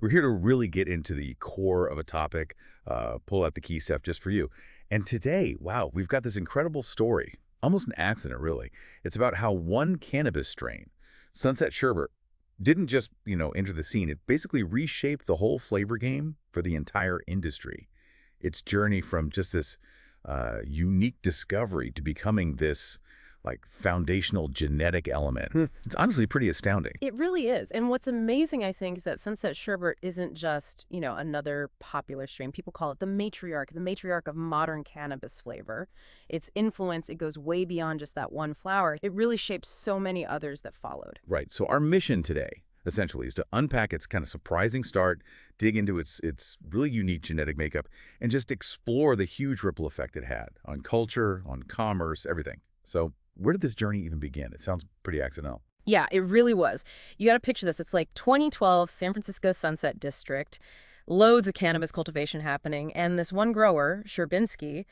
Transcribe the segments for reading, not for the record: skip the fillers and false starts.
We're here to really get into the core of a topic, pull out the key stuff just for you. And today, wow, we've got this incredible story, almost an accident, really. It's about how one cannabis strain, Sunset Sherbert, didn't just, enter the scene. It basically reshaped the whole flavor game for the entire industry. Its journey from just this unique discovery to becoming this like foundational genetic element. It's honestly pretty astounding. It really is. And what's amazing, I think, is that Sunset Sherbert isn't just, another popular strain. People call it the matriarch of modern cannabis flavor. Its influence, it goes way beyond just that one flower. It really shapes so many others that followed. Right. So our mission today, essentially, is to unpack its kind of surprising start, dig into its really unique genetic makeup, and just explore the huge ripple effect it had on culture, on commerce, everything. So where did this journey even begin? It sounds pretty accidental. Yeah, it really was. You got to picture this. It's like 2012, San Francisco Sunset District, loads of cannabis cultivation happening. And this one grower, Sherbinski,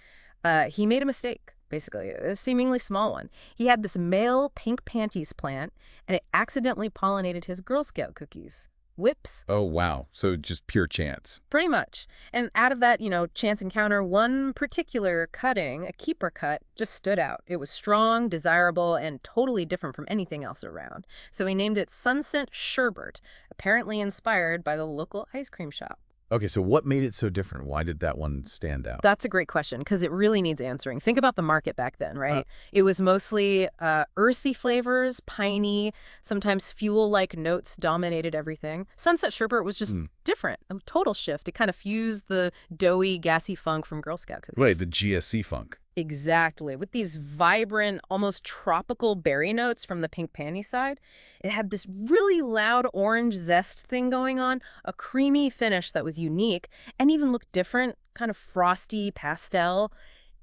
he made a mistake, basically, a seemingly small one. He had this male pink panties plant, and it accidentally pollinated his Girl Scout cookies. Whips. Oh, wow. So just pure chance. Pretty much. And out of that, chance encounter, one particular cutting, a keeper cut, just stood out. It was strong, desirable, and totally different from anything else around. So he named it Sunset Sherbert, apparently inspired by the local ice cream shop. Okay, so what made it so different? Why did that one stand out? That's a great question, because it really needs answering. Think about the market back then, right? It was mostly earthy flavors, piney, sometimes fuel-like notes dominated everything. Sunset Sherbert was just different, a total shift. It kind of fused the doughy, gassy funk from Girl Scout cookies. Right, the GSC funk. Exactly. With these vibrant, almost tropical berry notes from the pink panty side, it had this really loud orange zest thing going on, a creamy finish that was unique and even looked different, kind of frosty, pastel.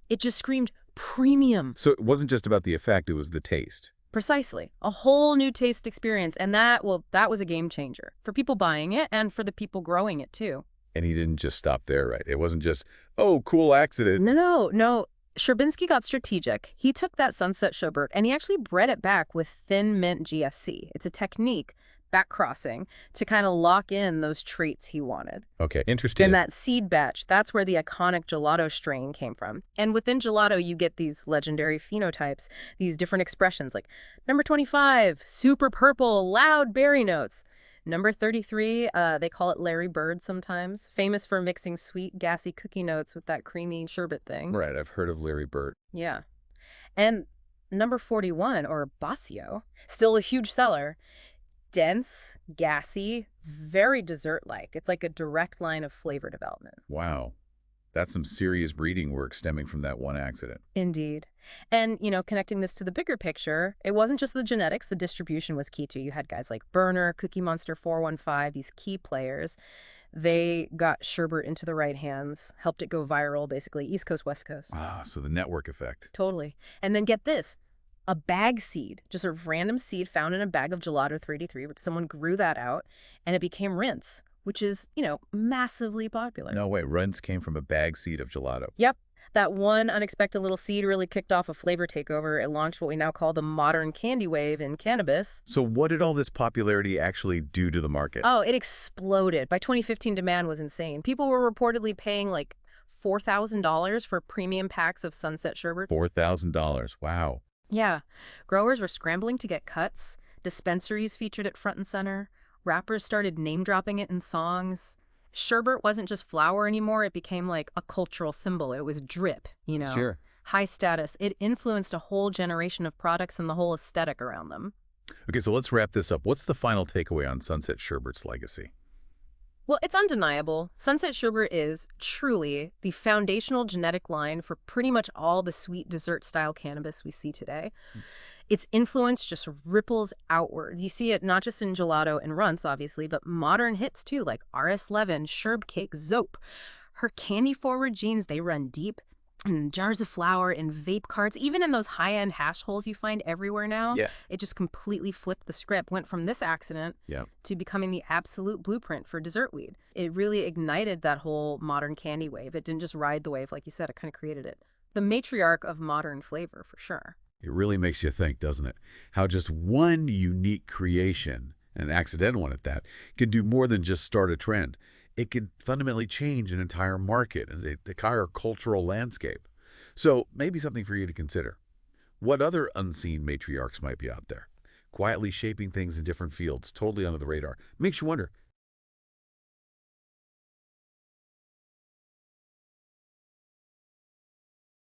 It just screamed premium. So it wasn't just about the effect, it was the taste. Precisely. A whole new taste experience. And that was a game changer for people buying it and for the people growing it, too. And he didn't just stop there, right? It wasn't just, oh, cool accident. No. Sherbinski got strategic. He took that Sunset Sherbert and he actually bred it back with thin mint GSC. It's a technique, back crossing, to kind of lock in those traits he wanted. Okay, interesting. And that seed batch, that's where the iconic Gelato strain came from. And within Gelato, you get these legendary phenotypes, these different expressions like number 25, super purple, loud berry notes. Number 33, they call it Larry Bird sometimes, famous for mixing sweet, gassy cookie notes with that creamy sherbet thing. Right, I've heard of Larry Bird. Yeah. And number 41, or Basio, still a huge seller. Dense, gassy, very dessert-like. It's like a direct line of flavor development. Wow. That's some serious breeding work stemming from that one accident. Indeed. And, connecting this to the bigger picture, it wasn't just the genetics, the distribution was key too. You had guys like Berner, Cookie Monster 415, these key players. They got Sherbert into the right hands, helped it go viral, basically, East Coast, West Coast. Ah, so the network effect. Totally. And then get this, a bag seed, just a random seed found in a bag of Gelato 383, which someone grew that out, and it became Runtz, which is, massively popular. No way, Runtz came from a bag seed of gelato. Yep. That one unexpected little seed really kicked off a flavor takeover. It launched what we now call the modern candy wave in cannabis. So what did all this popularity actually do to the market? Oh, it exploded. By 2015, demand was insane. People were reportedly paying like $4,000 for premium packs of Sunset Sherbert. $4,000, wow. Yeah. Growers were scrambling to get cuts. Dispensaries featured it front and center. Rappers started name-dropping it in songs. Sherbert wasn't just flour anymore. It became like a cultural symbol. It was drip, Sure. High status. It influenced a whole generation of products and the whole aesthetic around them. Okay, so let's wrap this up. What's the final takeaway on Sunset Sherbert's legacy? Well, it's undeniable. Sunset Sherbert is truly the foundational genetic line for pretty much all the sweet dessert-style cannabis we see today. Its influence just ripples outwards. You see it not just in Gelato and Runtz, obviously, but modern hits too, like RS11, Sherb Cake, Zoap. Her candy-forward genes, they run deep. In jars of flour, in vape carts, even in those high-end hash holes you find everywhere now. Yeah. It just completely flipped the script, went from this accident to becoming the absolute blueprint for dessert weed. It really ignited that whole modern candy wave. It didn't just ride the wave, like you said, it kind of created it. The matriarch of modern flavor, for sure. It really makes you think, doesn't it? How just one unique creation an accidental one at that, can do more than just start a trend. It could fundamentally change an entire market and the entire cultural landscape. So maybe something for you to consider. What other unseen matriarchs might be out there, quietly shaping things in different fields, totally under the radar? Makes you wonder,